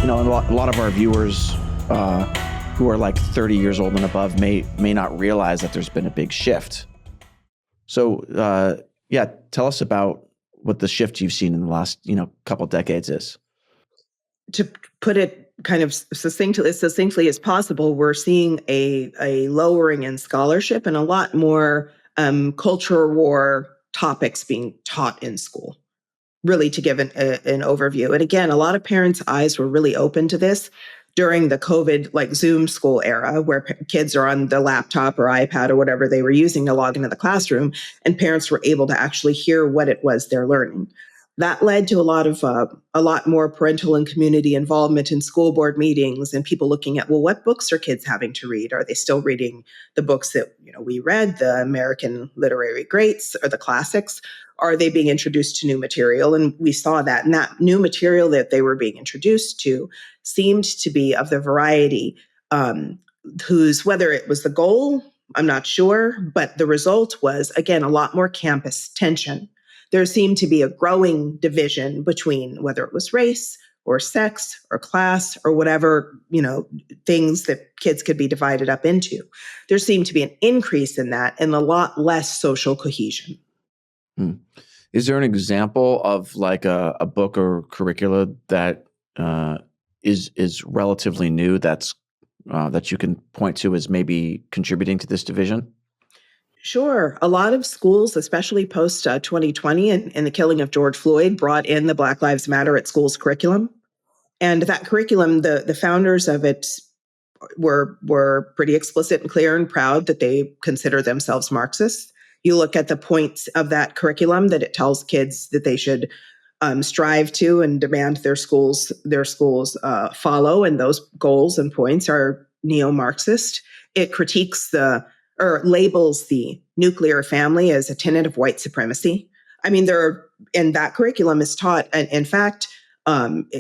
a lot of our viewers who are like 30 years old and above may not realize that there's been a big shift. So, tell us about what the shift you've seen in the last, couple of decades is. To put it kind of succinctly as possible, we're seeing a lowering in scholarship and a lot more culture war topics being taught in school, really to give an overview. And again, a lot of parents' eyes were really open to this during the COVID, like Zoom school era, where kids are on the laptop or iPad or whatever they were using to log into the classroom, and parents were able to actually hear what it was they're learning. That led to a lot more parental and community involvement in school board meetings and people looking at, well, what books are kids having to read? Are they still reading the books that we read, the American literary greats or the classics? Are they being introduced to new material? And we saw that, and that new material that they were being introduced to seemed to be of the variety whether it was the goal, I'm not sure, but the result was, again, a lot more campus tension. There seemed to be a growing division between whether it was race or sex or class or whatever, things that kids could be divided up into. There seemed to be an increase in that and a lot less social cohesion. Is there an example of like a book or curricula that is relatively new that you can point to as maybe contributing to this division? Sure. A lot of schools, especially post 2020 and the killing of George Floyd, brought in the Black Lives Matter at schools curriculum. And that curriculum, the founders of it were pretty explicit and clear and proud that they consider themselves Marxists. You look at the points of that curriculum that it tells kids that they should strive to and demand their schools follow, and those goals and points are neo-Marxist. It critiques or labels the nuclear family as a tenet of white supremacy. I mean, and that curriculum is taught, and in fact,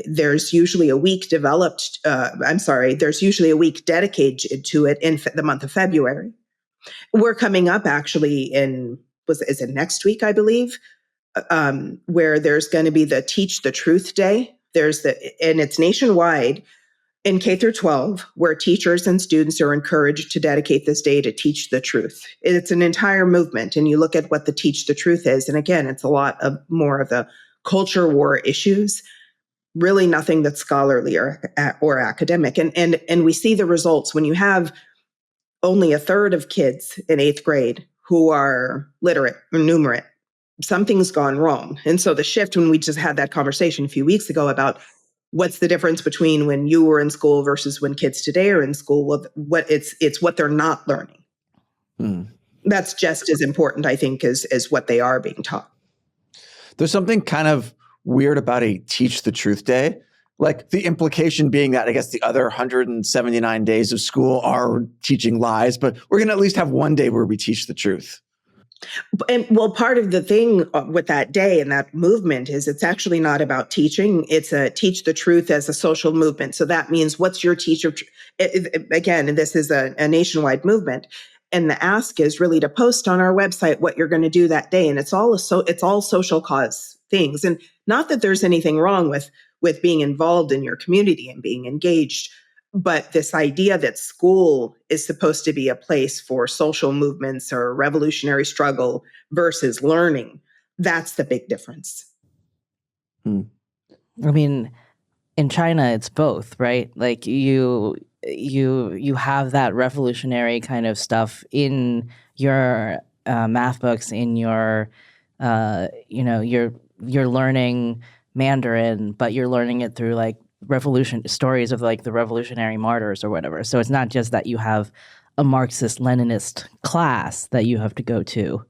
there's usually a week there's usually a week dedicated to it in the month of February. We're coming up actually is it next week, I believe, where there's going to be the Teach the Truth Day. And it's nationwide in K-12, where teachers and students are encouraged to dedicate this day to teach the truth. It's an entire movement, and you look at what the Teach the Truth is, and again, it's a lot of more of the culture war issues, really nothing that's scholarly or academic. And we see the results when you have only a third of kids in 8th grade who are literate or numerate. Something's gone wrong. And so the shift, when we just had that conversation a few weeks ago about what's the difference between when you were in school versus when kids today are in school, well, it's what they're not learning. That's just as important, I think, as what they are being taught. There's something kind of weird about a Teach the Truth Day. Like the implication being that I guess the other 179 days of school are teaching lies, but we're going to at least have one day where we teach the truth. And well, part of the thing with that day and that movement is it's actually not about teaching. It's a teach the truth as a social movement. So that means what's your teacher? Again, this is a nationwide movement. And the ask is really to post on our website what you're going to do that day. And it's all social cause things. And not that there's anything wrong with being involved in your community and being engaged. But this idea that school is supposed to be a place for social movements or revolutionary struggle versus learning, that's the big difference. I mean, in China, it's both, right? Like you have that revolutionary kind of stuff in your math books, in your, you're learning Mandarin, but you're learning it through like stories of like the revolutionary martyrs or whatever. So it's not just that you have a Marxist-Leninist class that you have to go to.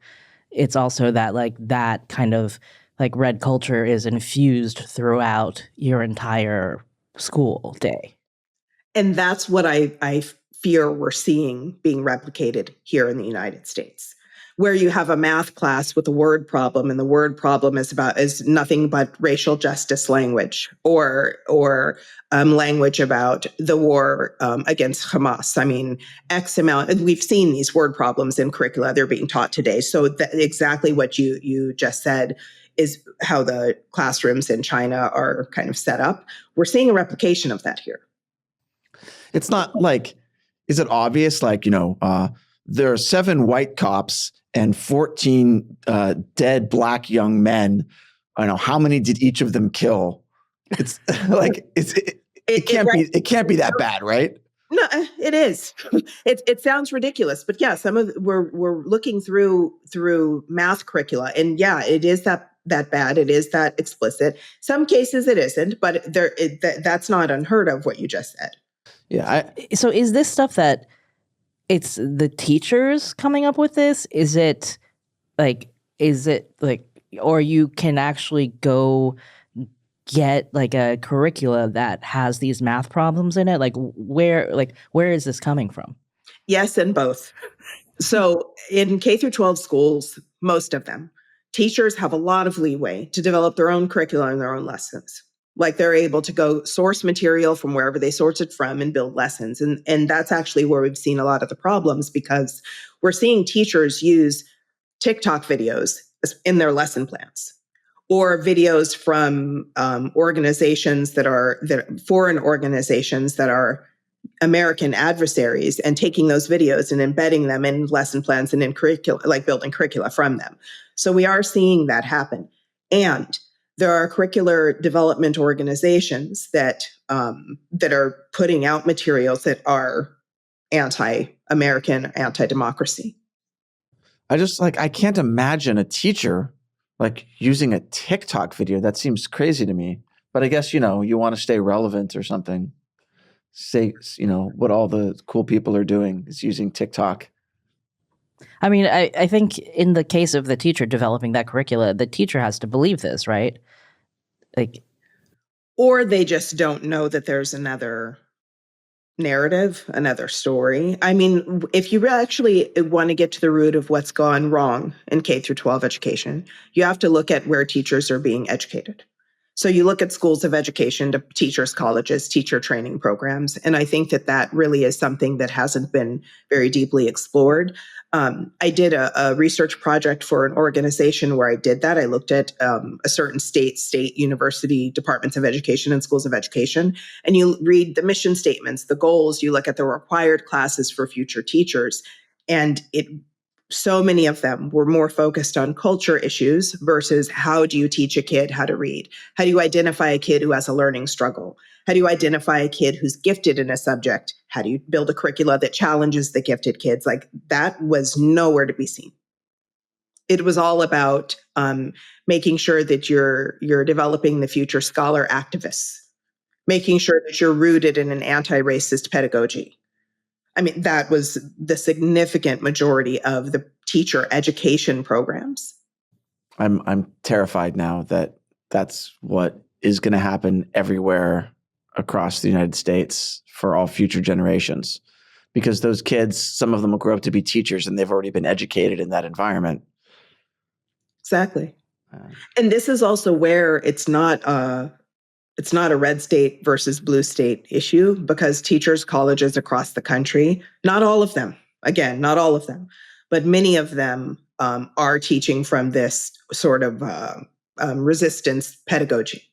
It's also that like that kind of like red culture is infused throughout your entire school day. And that's what I fear we're seeing being replicated here in the United States, where you have a math class with a word problem, and the word problem is nothing but racial justice language or language about the war against Hamas. I mean, X amount. We've seen these word problems in curricula; they're being taught today. So exactly what you just said is how the classrooms in China are kind of set up. We're seeing a replication of that here. It's not like, is it obvious? Like, there are 7 white cops and 14 dead black young men. I know how many did each of them kill? It's like it can't be that bad, right? No, it is. It sounds ridiculous, but yeah, we're looking through math curricula, and yeah, it is that bad. It is that explicit. Some cases it isn't, but that's not unheard of. What you just said. Yeah. So is this stuff that it's the teachers coming up with this? Is it like, or you can actually go get like a curricula that has these math problems in it? Like where is this coming from? Yes, and both. So in K-12 schools, most of them, teachers have a lot of leeway to develop their own curricula and their own lessons. Like they're able to go source material from wherever they source it from and build lessons. And that's actually where we've seen a lot of the problems, because we're seeing teachers use TikTok videos in their lesson plans, or videos from organizations that are foreign organizations that are American adversaries, and taking those videos and embedding them in lesson plans and in curricula, like building curricula from them. So we are seeing that happen. And there are curricular development organizations that are putting out materials that are anti-American, anti-democracy. I can't imagine a teacher like using a TikTok video. That seems crazy to me. But I guess, you want to stay relevant or something. Say, what all the cool people are doing is using TikTok. I mean, I think in the case of the teacher developing that curricula, the teacher has to believe this, right? Or they just don't know that there's another narrative, another story. I mean, if you actually want to get to the root of what's gone wrong in K-12 education, you have to look at where teachers are being educated. So you look at schools of education, to teachers' colleges, teacher training programs, and I think that really is something that hasn't been very deeply explored. I did a research project for an organization where I did that. I looked at a certain state university departments of education and schools of education, and you read the mission statements, the goals, you look at the required classes for future teachers, and so many of them were more focused on culture issues versus how do you teach a kid how to read? How do you identify a kid who has a learning struggle? How do you identify a kid who's gifted in a subject? How do you build a curricula that challenges the gifted kids? Like that was nowhere to be seen. It was all about making sure that you're developing the future scholar activists, making sure that you're rooted in an anti-racist pedagogy. I mean, that was the significant majority of the teacher education programs. I'm terrified now that that's what is going to happen everywhere across the United States for all future generations, because those kids, some of them will grow up to be teachers and they've already been educated in that environment. Exactly. And this is also where it's not a red state versus blue state issue, because teachers, colleges across the country, not all of them, again, not all of them, but many of them are teaching from this sort of resistance pedagogy.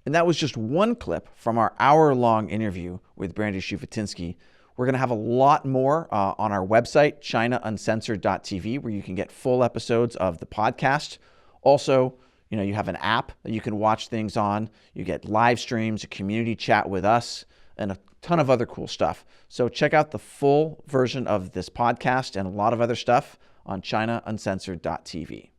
And that was just one clip from our hour-long interview with Brandy Shufutinsky. We're going to have a lot more on our website, chinauncensored.tv, where you can get full episodes of the podcast. Also, you have an app that you can watch things on. You get live streams, a community chat with us, and a ton of other cool stuff. So check out the full version of this podcast and a lot of other stuff on chinauncensored.tv.